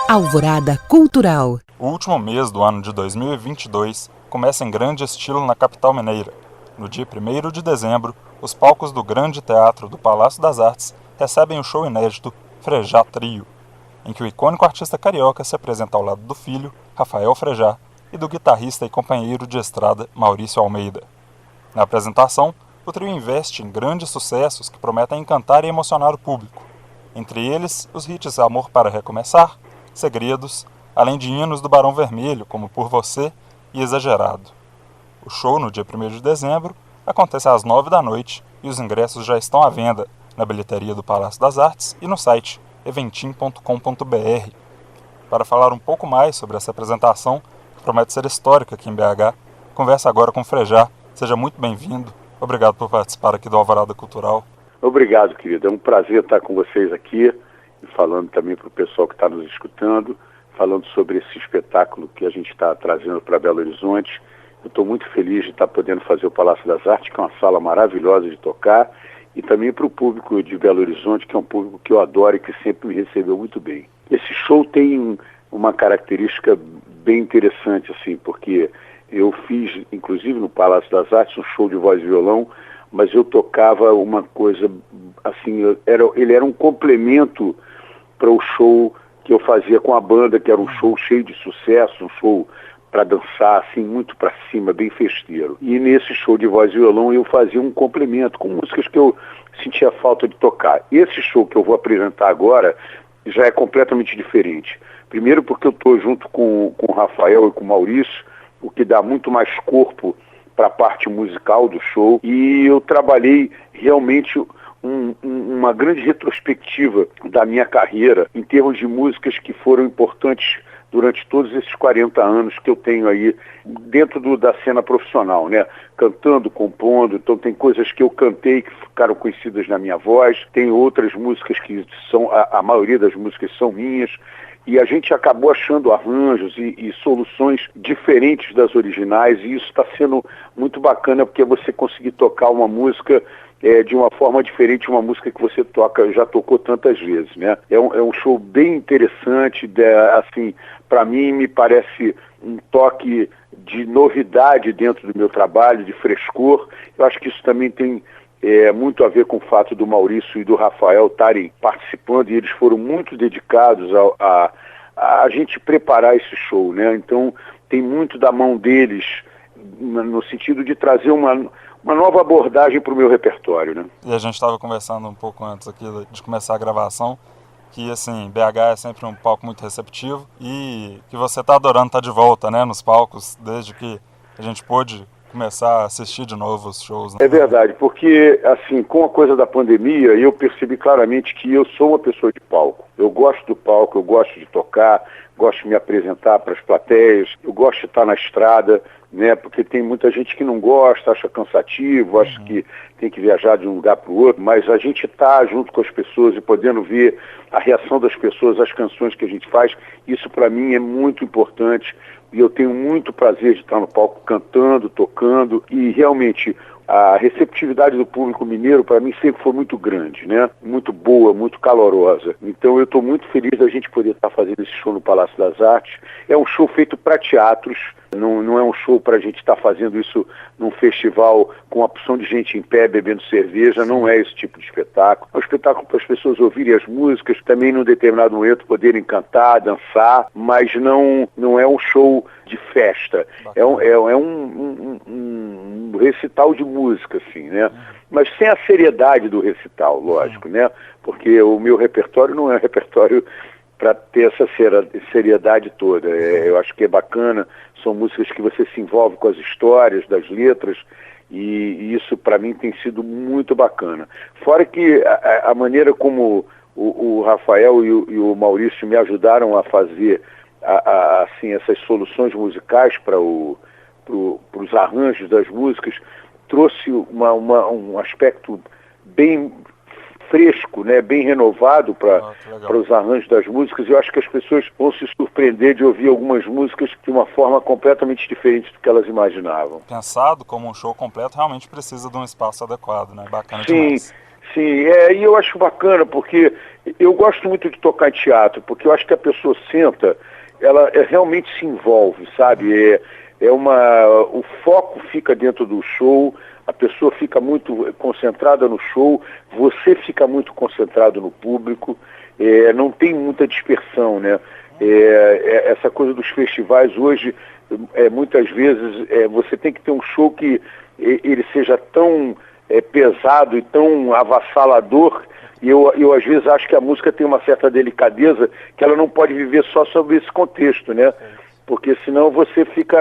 Alvorada Cultural. O último mês do ano de 2022 começa em grande estilo na capital mineira. No dia 1º de dezembro, os palcos do Grande Teatro do Palácio das Artes recebem o show inédito Frejá Trio, em que o icônico artista carioca se apresenta ao lado do filho, Rafael Frejá, e do guitarrista e companheiro de estrada Maurício Almeida. Na apresentação, o trio investe em grandes sucessos que prometem encantar e emocionar o público. Entre eles, os hits Amor para Recomeçar, Segredos, além de hinos do Barão Vermelho, como Por Você e Exagerado. O show, no dia 1º de dezembro, acontece às 9 da noite e os ingressos já estão à venda na bilheteria do Palácio das Artes e no site eventim.com.br. Para falar um pouco mais sobre essa apresentação, que promete ser histórica aqui em BH, conversa agora com o Frejá. Seja muito bem-vindo. Obrigado por participar aqui do Alvorada Cultural. Obrigado, querido. É um prazer estar com vocês aqui, e falando também para o pessoal que está nos escutando, falando sobre esse espetáculo que a gente está trazendo para Belo Horizonte. Eu estou muito feliz de estar podendo fazer o Palácio das Artes, que é uma sala maravilhosa de tocar, e também para o público de Belo Horizonte, que é um público que eu adoro e que sempre me recebeu muito bem. Esse show tem uma característica bem interessante, assim, porque eu fiz, inclusive no Palácio das Artes, um show de voz e violão, mas eu tocava uma coisa, assim, ele era um complemento para o show que eu fazia com a banda, que era um show cheio de sucesso, um show para dançar, assim, muito para cima, bem festeiro. E nesse show de voz e violão eu fazia um complemento com músicas que eu sentia falta de tocar. Esse show que eu vou apresentar agora já é completamente diferente. Primeiro porque eu estou junto com o Rafael e com o Maurício, o que dá muito mais corpo para a parte musical do show, e eu trabalhei realmente uma grande retrospectiva da minha carreira em termos de músicas que foram importantes durante todos esses 40 anos que eu tenho aí dentro da cena profissional, né? Cantando, compondo. Então tem coisas que eu cantei que ficaram conhecidas na minha voz, tem outras músicas que são, a maioria das músicas são minhas, e a gente acabou achando arranjos e soluções diferentes das originais, e isso está sendo muito bacana, porque você conseguir tocar uma música de uma forma diferente, uma música que você já tocou tantas vezes, né? É um show bem interessante, assim, para mim me parece um toque de novidade dentro do meu trabalho, de frescor. Eu acho que isso também tem muito a ver com o fato do Maurício e do Rafael estarem participando, e eles foram muito dedicados a gente preparar esse show, né? Então tem muito da mão deles no sentido de trazer uma nova abordagem para o meu repertório, né? E a gente estava conversando um pouco antes aqui de começar a gravação, que assim, BH é sempre um palco muito receptivo e que você está adorando estar de volta, né, nos palcos, desde que a gente pôde começar a assistir de novo os shows, né? É verdade, porque assim, com a coisa da pandemia, eu percebi claramente que eu sou uma pessoa de palco. Eu gosto do palco, eu gosto de tocar, gosto de me apresentar para as plateias, eu gosto de estar na estrada, né? Porque tem muita gente que não gosta, acha cansativo, acha que tem que viajar de um lugar para o outro, mas a gente está junto com as pessoas e podendo ver a reação das pessoas às canções que a gente faz, isso para mim é muito importante, e eu tenho muito prazer de estar no palco cantando, tocando, e realmente a receptividade do público mineiro para mim sempre foi muito grande, né? Muito boa, muito calorosa. Então eu estou muito feliz da gente poder estar fazendo esse show no Palácio das Artes. É um show feito para teatros, não é um show para a gente estar fazendo isso num festival com uma opção de gente em pé bebendo cerveja, não é esse tipo de espetáculo. É um espetáculo para as pessoas ouvirem as músicas, também num determinado momento poderem cantar, dançar, mas não é um show de festa. É um recital de música, assim, né? Mas sem a seriedade do recital, lógico, né? Porque o meu repertório não é um repertório para ter essa seriedade toda. Eu acho que é bacana, são músicas que você se envolve com as histórias das letras, e isso para mim tem sido muito bacana. Fora que a maneira como o Rafael e o Maurício me ajudaram a fazer assim, essas soluções musicais para os arranjos das músicas, trouxe um aspecto bem fresco, né, bem renovado para os arranjos das músicas, e eu acho que as pessoas vão se surpreender de ouvir algumas músicas de uma forma completamente diferente do que elas imaginavam. Pensado como um show completo, realmente precisa de um espaço adequado, né? Bacana Sim, demais. Sim, e eu acho bacana, porque eu gosto muito de tocar em teatro, porque eu acho que a pessoa senta, ela realmente se envolve, sabe? O foco fica dentro do show, a pessoa fica muito concentrada no show, você fica muito concentrado no público, não tem muita dispersão, né? Essa coisa dos festivais hoje, muitas vezes, você tem que ter um show que ele seja tão pesado e tão avassalador, e eu às vezes acho que a música tem uma certa delicadeza, que ela não pode viver só sobre esse contexto, né? Porque senão você fica,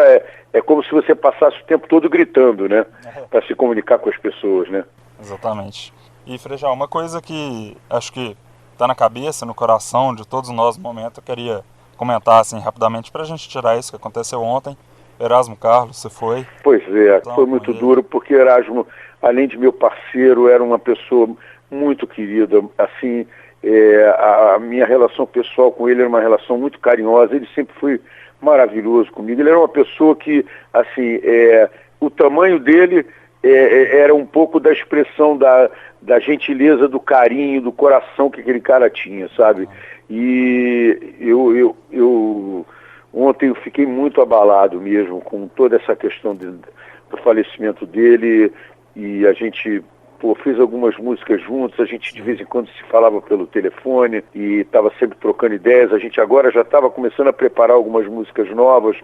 é como se você passasse o tempo todo gritando, né? Para se comunicar com as pessoas, né? Exatamente. E, Frejá, uma coisa que acho que está na cabeça, no coração de todos nós no momento, eu queria comentar assim rapidamente para a gente tirar isso que aconteceu ontem. Erasmo Carlos, você foi? Pois é, foi muito duro, porque Erasmo, além de meu parceiro, era uma pessoa muito querida, assim, a minha relação pessoal com ele era uma relação muito carinhosa, ele sempre foi maravilhoso comigo, ele era uma pessoa que, assim, o tamanho dele era um pouco da expressão da gentileza, do carinho, do coração que aquele cara tinha, sabe? E eu ontem eu fiquei muito abalado mesmo com toda essa questão do falecimento dele, e a gente fez algumas músicas juntos, a gente de vez em quando se falava pelo telefone e estava sempre trocando ideias, a gente agora já estava começando a preparar algumas músicas novas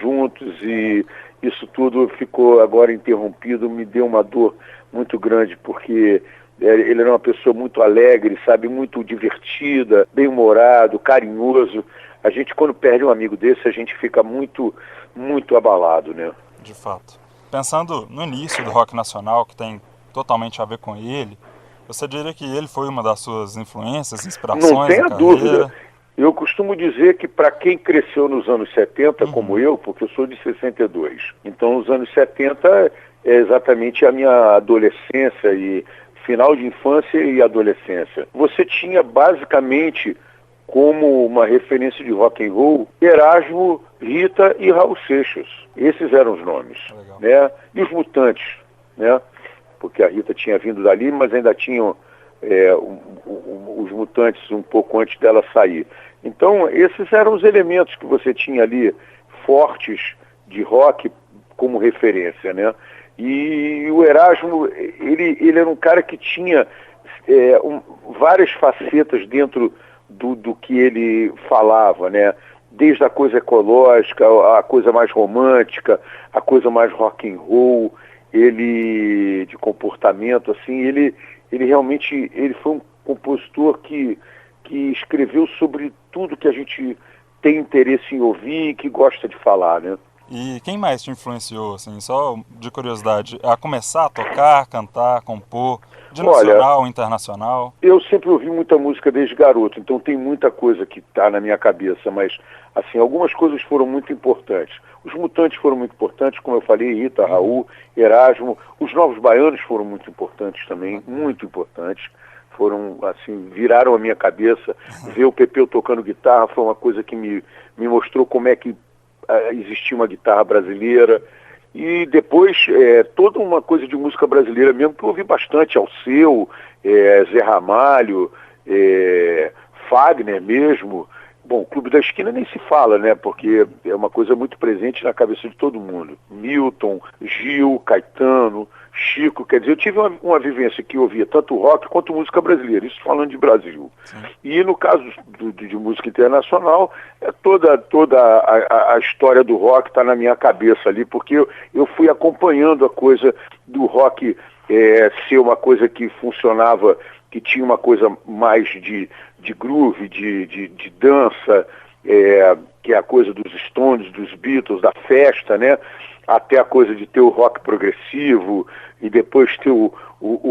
juntos, e isso tudo ficou agora interrompido, me deu uma dor muito grande, porque ele era uma pessoa muito alegre, sabe, muito divertida, bem-humorado, carinhoso. A gente, quando perde um amigo desse, a gente fica muito, muito abalado, né? De fato. Pensando no início do rock nacional, que tem totalmente a ver com ele, você diria que ele foi uma das suas influências, inspirações na carreira? Não tenha dúvida. Eu costumo dizer que para quem cresceu nos anos 70, como eu, porque eu sou de 62, então os anos 70 é exatamente a minha adolescência e final de infância e adolescência. Você tinha basicamente como uma referência de rock and roll Erasmo, Rita e Raul Seixas. Esses eram os nomes, né? E os Mutantes, né? Porque a Rita tinha vindo dali, mas ainda tinham os Mutantes um pouco antes dela sair. Então, esses eram os elementos que você tinha ali, fortes de rock como referência, né? E o Erasmo, ele era um cara que tinha várias facetas dentro do que ele falava, né? Desde a coisa ecológica, a coisa mais romântica, a coisa mais rock and roll, ele de comportamento, assim, ele realmente foi um compositor que escreveu sobre tudo que a gente tem interesse em ouvir e que gosta de falar, né? E quem mais te influenciou, assim, só de curiosidade, a começar a tocar, cantar, compor, de nacional, internacional? Eu sempre ouvi muita música desde garoto, então tem muita coisa que está na minha cabeça, mas, assim, algumas coisas foram muito importantes. Os Mutantes foram muito importantes, como eu falei, Rita, Raul, Erasmo. Os Novos Baianos foram muito importantes também, muito importantes. Foram, assim, viraram a minha cabeça. Ver o Pepeu tocando guitarra foi uma coisa que me mostrou como é que existia uma guitarra brasileira. E depois, toda uma coisa de música brasileira mesmo, que eu ouvi bastante, Alceu, Zé Ramalho, Fagner mesmo. Bom, o Clube da Esquina nem se fala, né? Porque é uma coisa muito presente na cabeça de todo mundo. Milton, Gil, Caetano, Chico. Quer dizer, eu tive uma vivência que eu ouvia tanto rock quanto música brasileira, isso falando de Brasil. Sim. E no caso de música internacional, toda a história do rock está na minha cabeça ali, porque eu fui acompanhando a coisa do rock ser uma coisa que funcionava, que tinha uma coisa mais de groove, de dança, que é a coisa dos Stones, dos Beatles, da festa, né? Até a coisa de ter o rock progressivo e depois ter o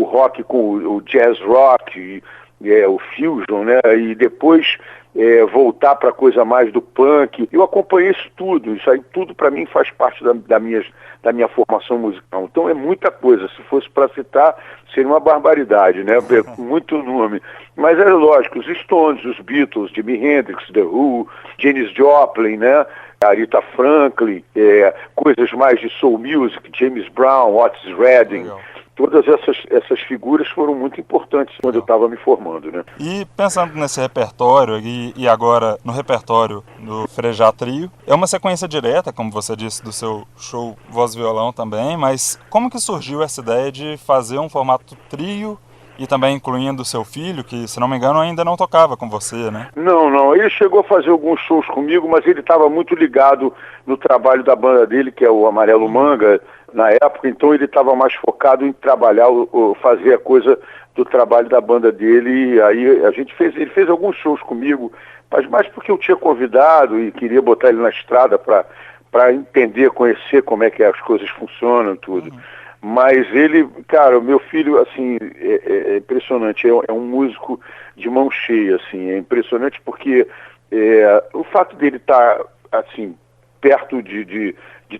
rock com o jazz rock, o fusion, né? E depois voltar para a coisa mais do punk. Eu acompanhei isso aí tudo para mim faz parte da minha formação musical. Então é muita coisa, se fosse para citar, seria uma barbaridade, né? Muito nome. Mas é lógico, os Stones, os Beatles, Jimi Hendrix, The Who, Janis Joplin, né? Aretha Franklin, coisas mais de soul music, James Brown, Otis Redding. todas essas figuras foram muito importantes quando eu estava me formando, né? E pensando nesse repertório e agora no repertório do Frejá Trio, é uma sequência direta, como você disse, do seu show Voz e Violão também, mas como que surgiu essa ideia de fazer um formato trio e também incluindo o seu filho, que, se não me engano, ainda não tocava com você, né? Não. Ele chegou a fazer alguns shows comigo, mas ele estava muito ligado no trabalho da banda dele, que é o Amarelo Manga, na época, então ele estava mais focado em trabalhar, fazer a coisa do trabalho da banda dele, e aí ele fez alguns shows comigo, mas mais porque eu tinha convidado e queria botar ele na estrada para entender, conhecer como é que as coisas funcionam, tudo. Mas ele, cara, o meu filho, assim, é impressionante, é um músico de mão cheia, assim, é impressionante porque o fato dele estar, assim, perto de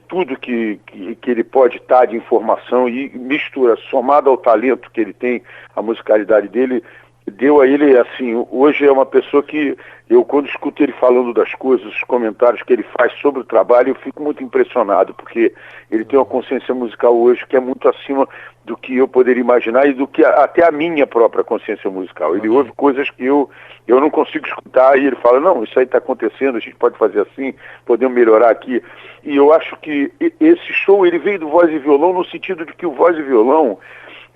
tudo que ele pode estar de informação e mistura, somado ao talento que ele tem, a musicalidade dele, deu a ele, assim, hoje é uma pessoa que eu, quando escuto ele falando das coisas, os comentários que ele faz sobre o trabalho, eu fico muito impressionado, porque ele tem uma consciência musical hoje que é muito acima do que eu poderia imaginar e do que até a minha própria consciência musical. Ele ouve coisas que eu não consigo escutar e ele fala, não, isso aí está acontecendo, a gente pode fazer assim, podemos melhorar aqui. E eu acho que esse show, ele veio do Voz e Violão no sentido de que o Voz e Violão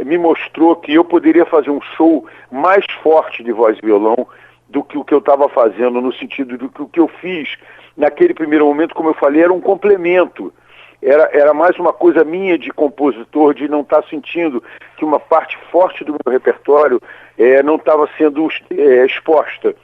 me mostrou que eu poderia fazer um show mais forte de voz e violão do que o que eu estava fazendo, no sentido de que o que eu fiz naquele primeiro momento, como eu falei, era um complemento. Era mais uma coisa minha de compositor, de não estar sentindo que uma parte forte do meu repertório não estava sendo exposta.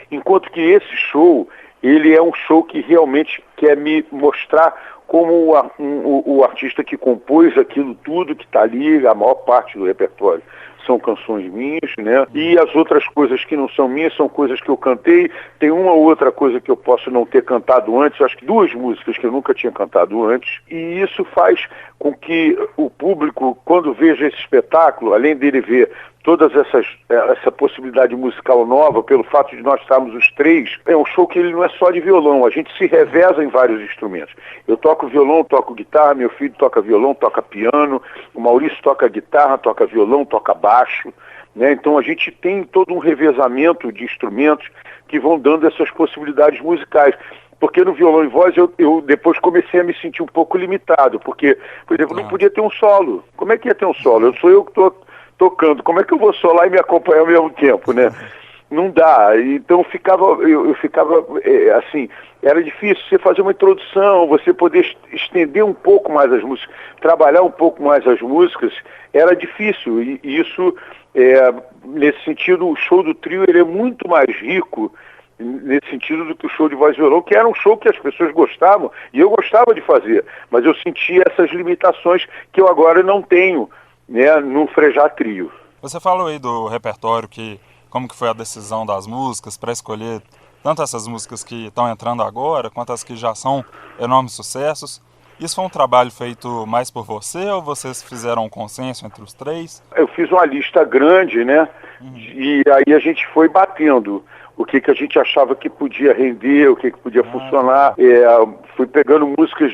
Enquanto que esse show, ele é um show que realmente quer me mostrar como o artista que compôs aquilo tudo que está ali, a maior parte do repertório são canções minhas, né? E as outras coisas que não são minhas são coisas que eu cantei. Tem uma ou outra coisa que eu posso não ter cantado antes, acho que 2 músicas que eu nunca tinha cantado antes, e isso faz com que o público, quando veja esse espetáculo, além dele ver todas essa possibilidade musical nova, pelo fato de nós estarmos os 3, é um show que ele não é só de violão, a gente se reveza em vários instrumentos. Eu toco violão, toco guitarra, meu filho toca violão, toca piano, o Maurício toca guitarra, toca violão, toca baixo, né? Então a gente tem todo um revezamento de instrumentos que vão dando essas possibilidades musicais. Porque no violão e voz eu depois comecei a me sentir um pouco limitado, porque, por exemplo, não podia ter um solo. Como é que ia ter um solo? Sou eu que estou tocando, como é que eu vou solar e me acompanhar ao mesmo tempo, né? Não dá, então eu ficava assim, era difícil você fazer uma introdução, você poder estender um pouco mais as músicas, trabalhar um pouco mais as músicas, era difícil, e isso, nesse sentido, o show do trio ele é muito mais rico, nesse sentido, do que o show de voz e violão, que era um show que as pessoas gostavam, e eu gostava de fazer, mas eu sentia essas limitações que eu agora não tenho, né, no Frejá Trio. Você falou aí do repertório, como que foi a decisão das músicas para escolher tanto essas músicas que estão entrando agora, quanto as que já são enormes sucessos. Isso foi um trabalho feito mais por você ou vocês fizeram um consenso entre os 3? Eu fiz uma lista grande, né? E aí a gente foi batendo o que a gente achava que podia render, o que podia funcionar. Fui pegando músicas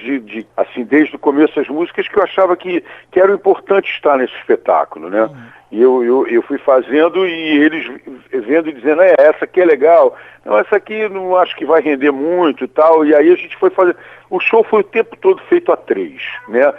assim, desde o começo, as músicas que eu achava que eram importantes estar nesse espetáculo, né? E eu fui fazendo e eles vendo e dizendo, essa aqui é legal, não, essa aqui não acho que vai render muito e tal. E aí a gente foi fazer. O show foi o tempo todo feito a 3, né?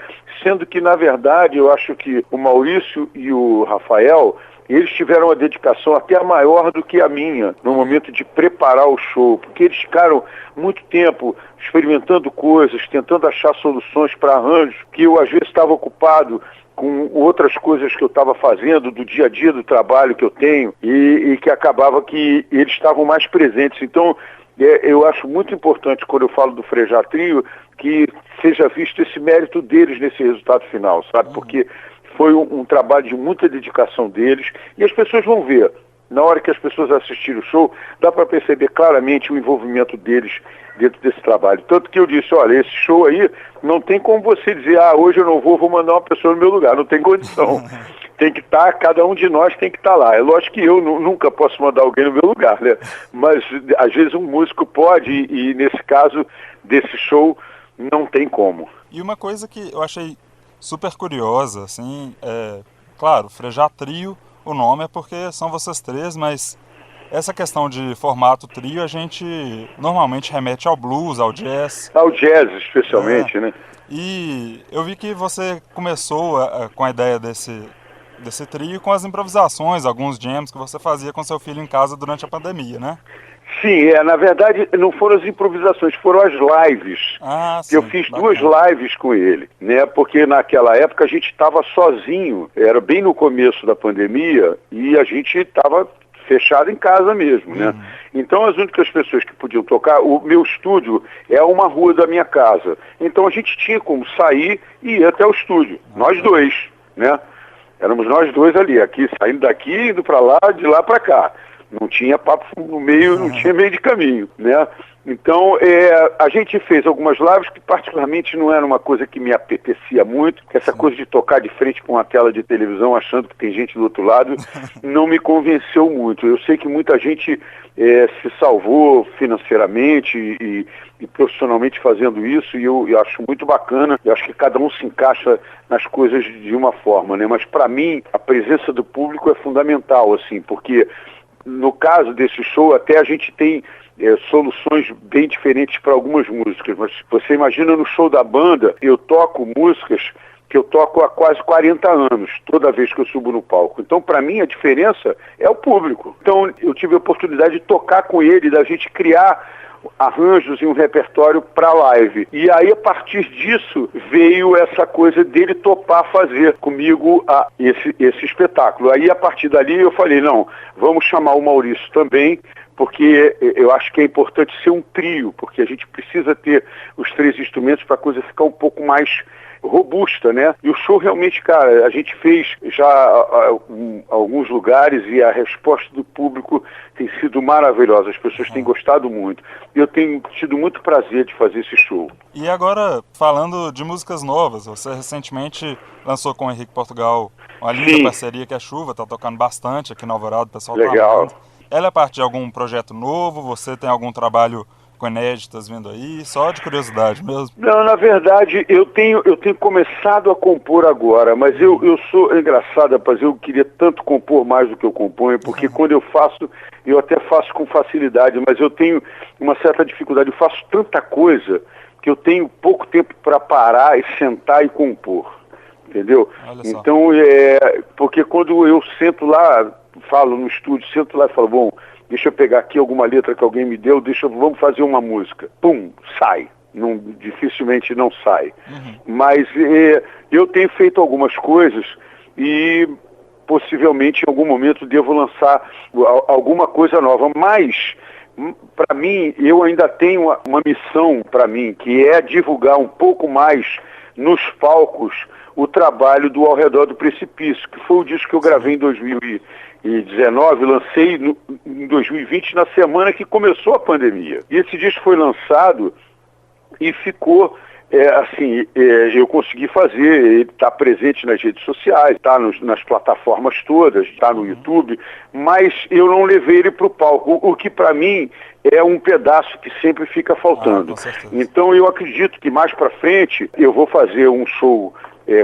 Sendo que, na verdade, eu acho que o Maurício e o Rafael, eles tiveram uma dedicação até maior do que a minha, no momento de preparar o show, porque eles ficaram muito tempo experimentando coisas, tentando achar soluções para arranjos, que eu às vezes estava ocupado com outras coisas que eu estava fazendo, do dia a dia do trabalho que eu tenho, e que acabava que eles estavam mais presentes. Então, eu acho muito importante, quando eu falo do Frejá Trio, que seja visto esse mérito deles nesse resultado final, sabe? Porque foi um trabalho de muita dedicação deles, e as pessoas vão ver. Na hora que as pessoas assistirem o show, dá para perceber claramente o envolvimento deles dentro desse trabalho. Tanto que eu disse, olha, esse show aí, não tem como você dizer, hoje eu não vou mandar uma pessoa no meu lugar, não tem condição. Tem que estar, cada um de nós tem que estar lá. É lógico que eu nunca posso mandar alguém no meu lugar, né? Mas às vezes um músico pode, e nesse caso desse show, não tem como. E uma coisa que eu achei super curiosa, assim, claro, Frejá Trio, o nome é porque são vocês três, mas essa questão de formato trio a gente normalmente remete ao blues, ao jazz. Ao jazz, É, especialmente, né? e eu vi que você começou com a ideia desse trio com as improvisações, alguns jams que você fazia com seu filho em casa durante a pandemia, né? Sim, na verdade não foram as improvisações, foram as lives. Ah, Eu sim, fiz duas bacana. lives com ele, né? Porque naquela época a gente estava sozinho, era bem no começo da pandemia e a gente estava fechado em casa mesmo, né? Uhum. Então as únicas pessoas que podiam tocar, o meu estúdio é uma rua da minha casa. Então a gente tinha como sair e ir até o estúdio, nós Legal. dois, né? Éramos nós dois ali, aqui saindo daqui, indo para lá, de lá para cá. Não tinha papo no meio, não tinha meio de caminho, né? Então, a gente fez algumas lives que particularmente não era uma coisa que me apetecia muito, que essa Sim. coisa de tocar de frente com uma tela de televisão achando que tem gente do outro lado, não me convenceu muito. Eu sei que muita gente se salvou financeiramente e profissionalmente fazendo isso, e eu acho muito bacana. Eu acho que cada um se encaixa nas coisas de uma forma, né? Mas para mim, a presença do público é fundamental, assim, porque no caso desse show, até a gente tem soluções bem diferentes para algumas músicas, mas você imagina no show da banda, eu toco músicas que eu toco há quase 40 anos, toda vez que eu subo no palco. Então, para mim, a diferença é o público. Então, eu tive a oportunidade de tocar com ele, da gente criar arranjos e um repertório para live. E aí, a partir disso, veio essa coisa dele topar fazer comigo esse espetáculo. Aí, a partir dali, eu falei, não, vamos chamar o Maurício também, porque eu acho que é importante ser um trio, porque a gente precisa ter os três instrumentos para a coisa ficar um pouco mais robusta, né? E o show realmente, cara, a gente fez já alguns lugares e a resposta do público tem sido maravilhosa, as pessoas têm gostado muito. E eu tenho tido muito prazer de fazer esse show. E agora, falando de músicas novas, você recentemente lançou com o Henrique Portugal uma linda Sim, parceria que é Chuva, tá tocando bastante aqui no Alvorada, o pessoal tá legal. amando. Ela é parte de algum projeto novo? Você tem algum trabalho com inéditas vindo aí? Só de curiosidade mesmo. Não, na verdade, eu tenho começado a compor agora, mas eu sou engraçado, rapaz, eu queria tanto compor mais do que eu componho, porque quando eu faço, eu até faço com facilidade, mas eu tenho uma certa dificuldade, eu faço tanta coisa que eu tenho pouco tempo para parar e sentar e compor, entendeu? Olha só. Então, porque quando eu sento lá, falo no estúdio, sento lá e falo, bom, deixa eu pegar aqui alguma letra que alguém me deu, vamos fazer uma música. Pum, sai. Não, dificilmente não sai. Mas eu tenho feito algumas coisas e possivelmente em algum momento devo lançar alguma coisa nova. Mas, para mim, eu ainda tenho uma missão para mim, que é divulgar um pouco mais nos palcos o trabalho do Ao Redor do Precipício, que foi o disco que eu gravei em 2019, lancei em 2020, na semana que começou a pandemia. E esse disco foi lançado e ficou, eu consegui fazer, ele está presente nas redes sociais, está nas plataformas todas, está no YouTube, mas eu não levei ele para o palco, o que para mim é um pedaço que sempre fica faltando. Com certeza. Então eu acredito que mais para frente eu vou fazer um show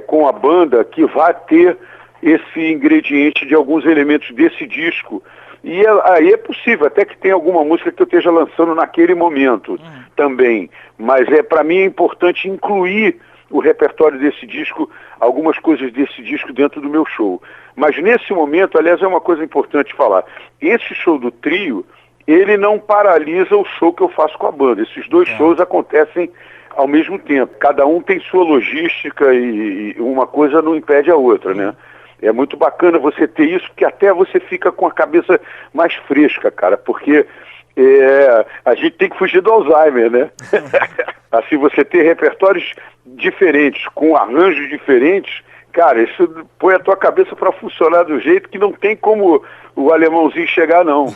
com a banda que vai ter esse ingrediente de alguns elementos desse disco. E aí é possível, até que tenha alguma música que eu esteja lançando naquele momento também. Mas para mim é importante incluir o repertório desse disco, algumas coisas desse disco dentro do meu show. Mas nesse momento, aliás, é uma coisa importante falar, esse show do trio, ele não paralisa o show que eu faço com a banda. Esses dois shows acontecem ao mesmo tempo. Cada um tem sua logística e uma coisa não impede a outra, né? É muito bacana você ter isso, porque até você fica com a cabeça mais fresca, cara, porque a gente tem que fugir do Alzheimer, né? Assim, você ter repertórios diferentes, com arranjos diferentes, cara, isso põe a tua cabeça para funcionar do jeito que não tem como o alemãozinho chegar, não.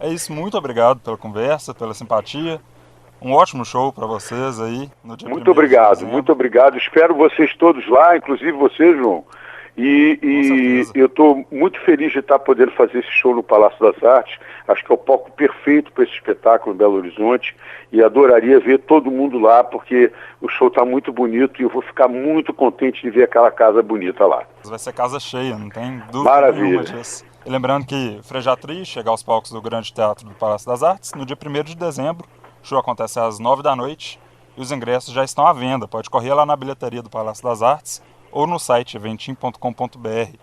É isso, muito obrigado pela conversa, pela simpatia. Um ótimo show para vocês aí no dia 1º de Muito obrigado, dezembro. muito obrigado. Espero vocês todos lá, inclusive você, João. E eu estou muito feliz de estar podendo fazer esse show no Palácio das Artes. Acho que é o palco perfeito para esse espetáculo em Belo Horizonte e adoraria ver todo mundo lá, porque o show está muito bonito e eu vou ficar muito contente de ver aquela casa bonita lá. Vai ser casa cheia, não tem dúvida Maravilha. nenhuma disso. E lembrando que Frejatri chega aos palcos do Grande Teatro do Palácio das Artes no dia 1º de dezembro. O show acontece às 9 da noite e os ingressos já estão à venda. Pode correr lá na bilheteria do Palácio das Artes ou no site eventim.com.br.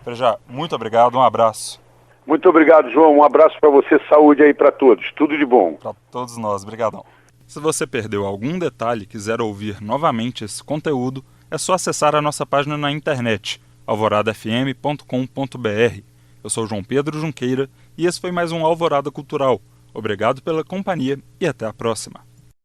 Frejá, muito obrigado, um abraço. Muito obrigado, João. Um abraço para você, saúde aí para todos. Tudo de bom. Para todos nós, obrigadão. Se você perdeu algum detalhe e quiser ouvir novamente esse conteúdo, é só acessar a nossa página na internet, alvoradafm.com.br. Eu sou João Pedro Junqueira e esse foi mais um Alvorada Cultural. Obrigado pela companhia e até a próxima.